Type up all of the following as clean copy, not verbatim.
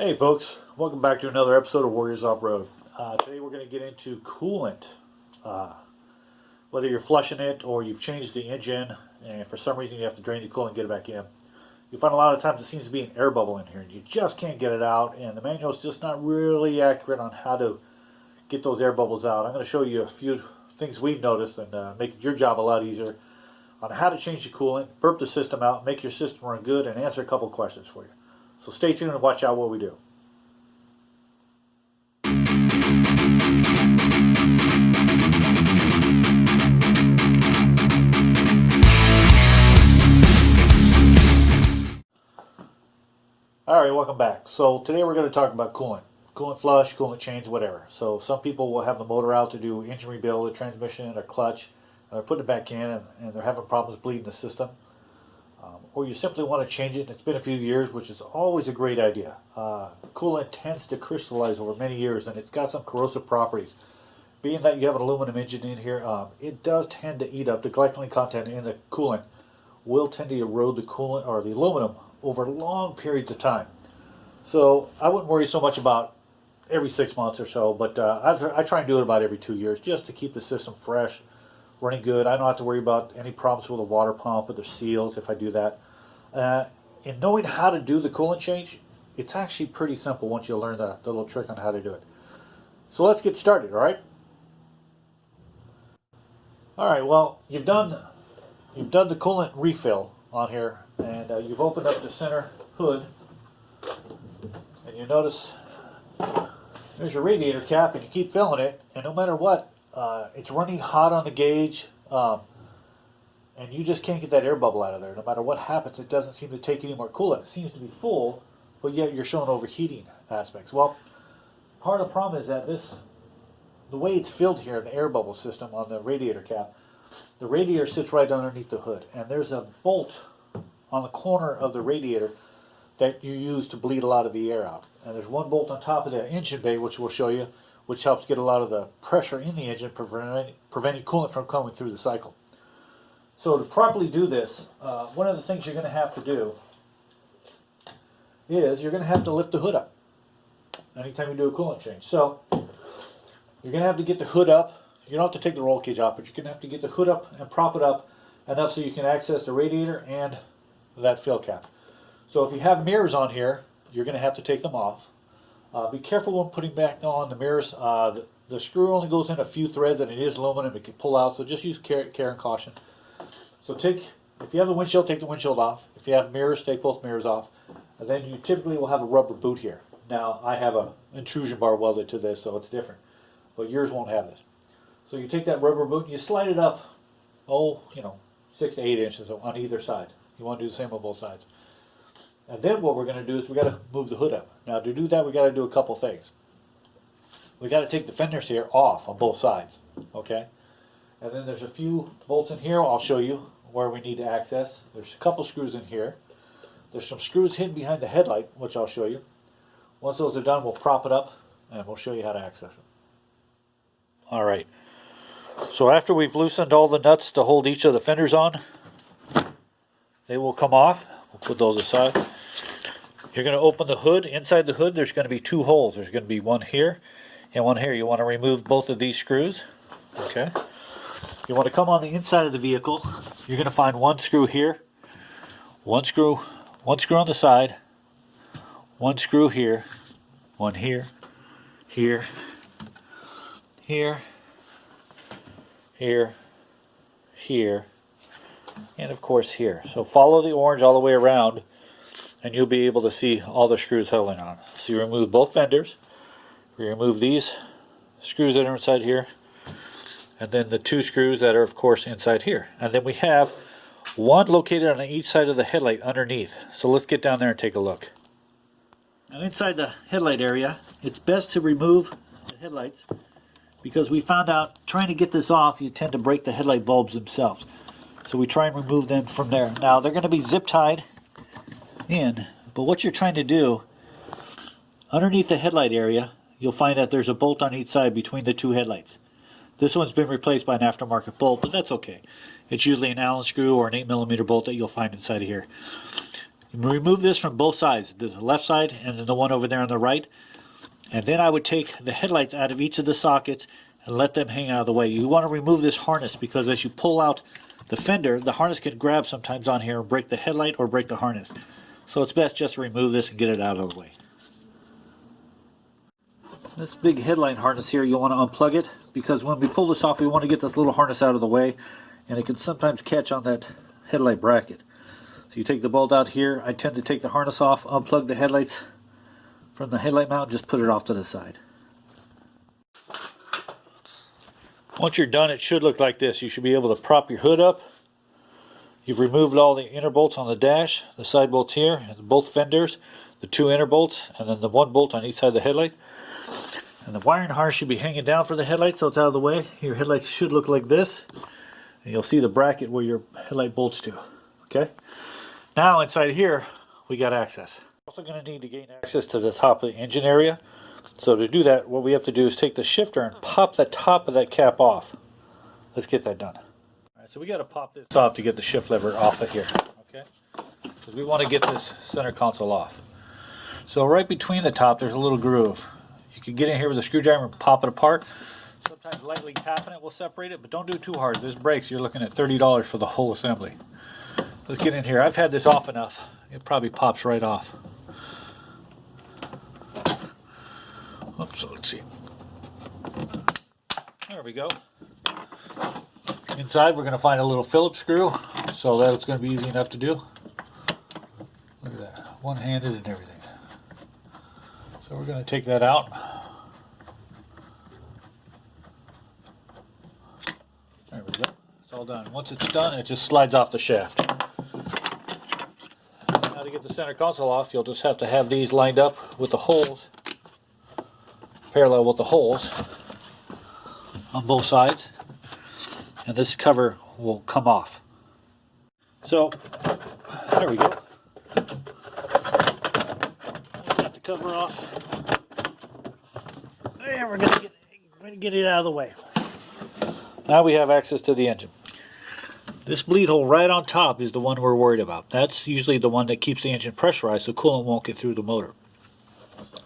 Hey folks, welcome back to another episode of Warriors Off-Road. Today we're going to get into coolant. Whether you're flushing it or you've changed the engine and for some reason you have to drain the coolant and get it back in. You find a lot of times it seems to be an air bubble in here and you just can't get it out, and the manual's just not really accurate on how to get those air bubbles out. I'm going to show you a few things we've noticed and make your job a lot easier on how to change the coolant, burp the system out, make your system run good, and answer a couple questions for you. So stay tuned and watch out what we do. Alright, welcome back. So today we're going to talk about coolant. Coolant flush, coolant change, whatever. So some people will have the motor out to do engine rebuild, a transmission, or clutch, and they're putting it back in and they're having problems bleeding the system. Or you simply want to change it and it's been a few years, which is always a great idea. Coolant tends to crystallize over many years and it's got some corrosive properties. Being that you have an aluminum engine in here, it does tend to eat up the glycolene content in the coolant, will tend to erode the coolant or the aluminum over long periods of time. So I wouldn't worry so much about every 6 months or so, but I try and do it about every 2 years just to keep the system fresh, running good. I don't have to worry about any problems with the water pump or the seals if I do that. In knowing how to do the coolant change, it's actually pretty simple once you learn the little trick on how to do it. So let's get started, all right? All right, well, you've done the coolant refill on here, and you've opened up the center hood, and you notice there's your radiator cap, and you keep filling it, and no matter what, it's running hot on the gauge, and you just can't get that air bubble out of there. No matter what happens, it doesn't seem to take any more coolant. It seems to be full, but yet you're showing overheating aspects. Well, part of the problem is that the way it's filled here in the air bubble system on the radiator cap, the radiator sits right underneath the hood, and there's a bolt on the corner of the radiator that you use to bleed a lot of the air out. And there's one bolt on top of the engine bay, which we'll show you, which helps get a lot of the pressure in the engine, preventing coolant from coming through the cycle. So to properly do this, one of the things you're going to have to do is you're going to have to lift the hood up anytime you do a coolant change. So you're going to have to get the hood up. You don't have to take the roll cage off, but you're going to have to get the hood up and prop it up enough so you can access the radiator and that fill cap. So if you have mirrors on here, you're going to have to take them off. Be careful when putting back on the mirrors. The screw only goes in a few threads and it is aluminum. It can pull out, so just use care and caution. So if you have the windshield, take the windshield off. If you have mirrors, take both mirrors off. And then you typically will have a rubber boot here. Now, I have an intrusion bar welded to this, so it's different. But yours won't have this. So you take that rubber boot and you slide it up, 6 to 8 inches on either side. You want to do the same on both sides. And then what we're going to do is we got to move the hood up. Now to do that, we got to do a couple things. We got to take the fenders here off on both sides, okay? And then there's a few bolts in here I'll show you where we need to access. There's a couple screws in here. There's some screws hidden behind the headlight, which I'll show you. Once those are done, we'll prop it up and we'll show you how to access it. All right. So after we've loosened all the nuts to hold each of the fenders on, they will come off. We'll put those aside. You're going to open the hood. Inside the hood, there's going to be two holes. There's going to be one here and one here. You want to remove both of these screws. Okay. You want to come on the inside of the vehicle. You're going to find one screw here, one screw on the side, one screw here, one here, here, here, here, here, and of course here. So follow the orange all the way around and you'll be able to see all the screws holding on. So you remove both fenders, you remove these screws that are inside here, and then the two screws that are of course inside here. And then we have one located on each side of the headlight underneath. So let's get down there and take a look. Now inside the headlight area, it's best to remove the headlights because we found out trying to get this off, you tend to break the headlight bulbs themselves. So we try and remove them from there. Now they're going to be zip tied in, but what you're trying to do, underneath the headlight area, you'll find that there's a bolt on each side between the two headlights. This one's been replaced by an aftermarket bolt, but that's okay. It's usually an Allen screw or an 8mm bolt that you'll find inside of here. You remove this from both sides, the left side and then the one over there on the right. And then I would take the headlights out of each of the sockets and let them hang out of the way. You want to remove this harness because as you pull out the fender, the harness can grab sometimes on here and break the headlight or break the harness. So it's best just to remove this and get it out of the way. This big headlight harness here, you want to unplug it because when we pull this off, we want to get this little harness out of the way, and it can sometimes catch on that headlight bracket. So you take the bolt out here. I tend to take the harness off, unplug the headlights from the headlight mount, just put it off to the side. Once you're done, it should look like this. You should be able to prop your hood up. You've removed all the inner bolts on the dash, the side bolts here, and both fenders, the 2 inner bolts, and then the 1 bolt on each side of the headlight. And the wiring harness should be hanging down for the headlight so it's out of the way. Your headlights should look like this. And you'll see the bracket where your headlight bolts to. Okay? Now inside here, we got access. We're also going to need to gain access to the top of the engine area. So to do that, what we have to do is take the shifter and pop the top of that cap off. Let's get that done. Alright, so we got to pop this off to get the shift lever off of here. Okay? Because we want to get this center console off. So right between the top, there's a little groove. You can get in here with a screwdriver and pop it apart. Sometimes lightly tapping it will separate it, but don't do it too hard. This breaks, you're looking at $30 for the whole assembly. Let's get in here. I've had this off enough. It probably pops right off. Oops, so let's see. There we go. Inside we're going to find a little Phillips screw, so that's going to be easy enough to do. Look at that, one-handed and everything. So we're going to take that out. There we go. It's all done. Once it's done, it just slides off the shaft. Now to get the center console off, you'll just have to have these lined up with the holes, parallel with the holes on both sides, and this cover will come off. So there we go. Got the cover off, and we're going to get it out of the way. Now we have access to the engine. This bleed hole right on top is the one we're worried about. That's usually the one that keeps the engine pressurized so coolant won't get through the motor.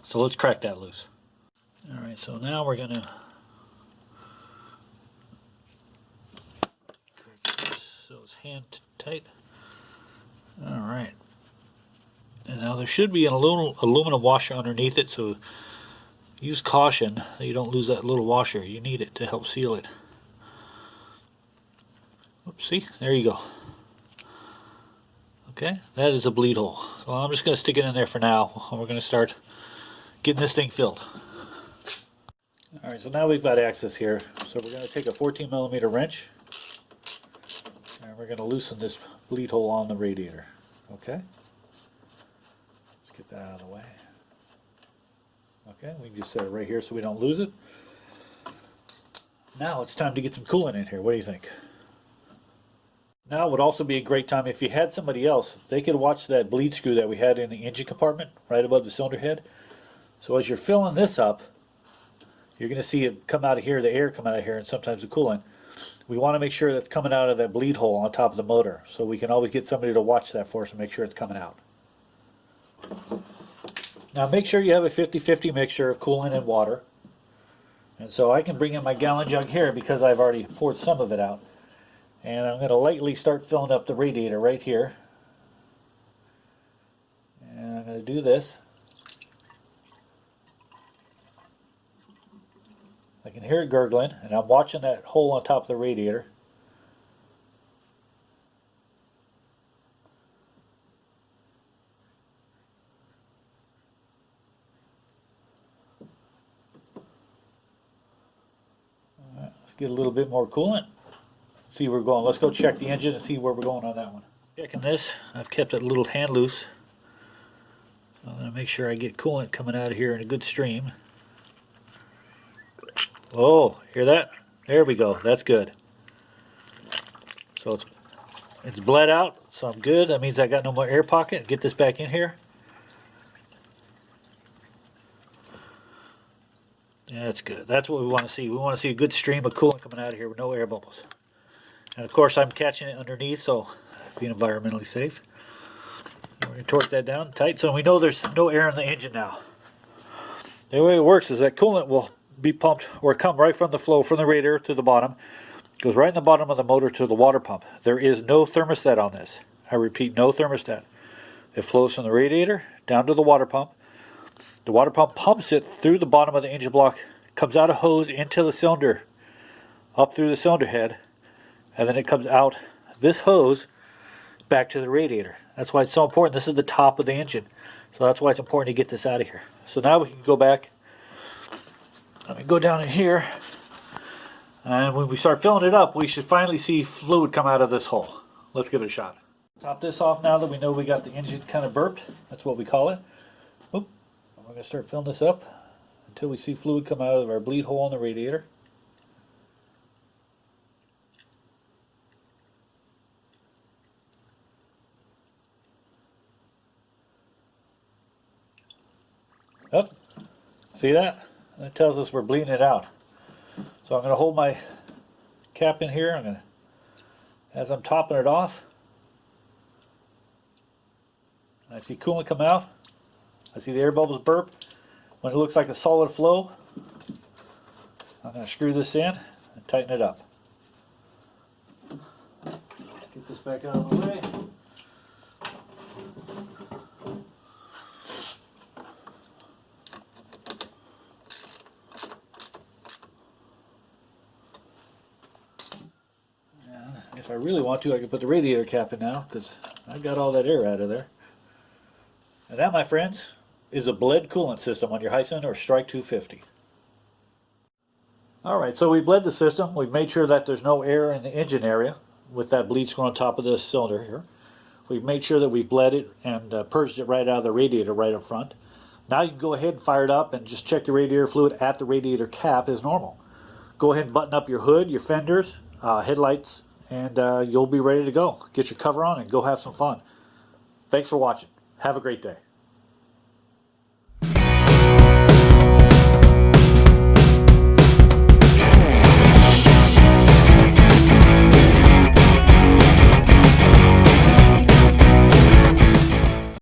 So let's crack that loose. Alright, so now we're going to crack this so it's hand tight. Alright. And now there should be a little aluminum washer underneath it, so use caution that you don't lose that little washer. You need it to help seal it. Oops, see? There you go. Okay, that is a bleed hole. So I'm just going to stick it in there for now. We're going to start getting this thing filled. Alright, so now we've got access here. So we're going to take a 14mm wrench and we're going to loosen this bleed hole on the radiator. Okay? Let's get that out of the way. Okay, we can just set it right here so we don't lose it. Now it's time to get some coolant in here. What do you think? Now would also be a great time if you had somebody else. They could watch that bleed screw that we had in the engine compartment right above the cylinder head. So as you're filling this up, you're going to see it come out of here, the air come out of here, and sometimes the coolant. We want to make sure that's coming out of that bleed hole on top of the motor. So we can always get somebody to watch that for us and make sure it's coming out. Now make sure you have a 50-50 mixture of coolant and water. And so I can bring in my gallon jug here because I've already poured some of it out. And I'm going to lightly start filling up the radiator right here. And I'm going to do this. I can hear it gurgling, and I'm watching that hole on top of the radiator. All right, let's get a little bit more coolant. See where we're going. Let's go check the engine and see where we're going on that one. Checking this, I've kept it a little hand loose. I'm going to make sure I get coolant coming out of here in a good stream. Oh, hear that? There we go. That's good. So it's bled out, so I'm good. That means I got no more air pocket. Get this back in here. Yeah, that's good. That's what we want to see. We want to see a good stream of coolant coming out of here with no air bubbles. And of course I'm catching it underneath, so being environmentally safe. We're going to torque that down tight so we know there's no air in the engine now. The way it works is that coolant will be pumped or come right from the flow from the radiator to the bottom. Goes right in the bottom of the motor to the water pump. There is no thermostat on this. I repeat, no thermostat. It flows from the radiator down to the water pump. The water pump pumps it through the bottom of the engine block, comes out a hose into the cylinder, up through the cylinder head, and then it comes out this hose back to the radiator. That's why it's so important. This is the top of the engine. So that's why it's important to get this out of here. So now we can go back. Let me go down in here. And when we start filling it up, we should finally see fluid come out of this hole. Let's give it a shot. Top this off now that we know we got the engine kind of burped. That's what we call it. Oop. We're going to start filling this up until we see fluid come out of our bleed hole in the radiator. Up. See that? That tells us we're bleeding it out. So I'm going to hold my cap in here. As I'm topping it off, I see coolant come out. I see the air bubbles burp. When it looks like a solid flow, I'm going to screw this in and tighten it up. Get this back out of the way. If I really want to, I can put the radiator cap in now, because I got all that air out of there. And that, my friends, is a bled coolant system on your HiSUN or Strike 250. Alright, so we bled the system. We've made sure that there's no air in the engine area with that bleed screw on top of this cylinder here. We've made sure that we bled it and purged it right out of the radiator right up front. Now you can go ahead and fire it up and just check the radiator fluid at the radiator cap as normal. Go ahead and button up your hood, your fenders, headlights, and you'll be ready to go. Get your cover on and go have some fun. Thanks for watching. Have a great day.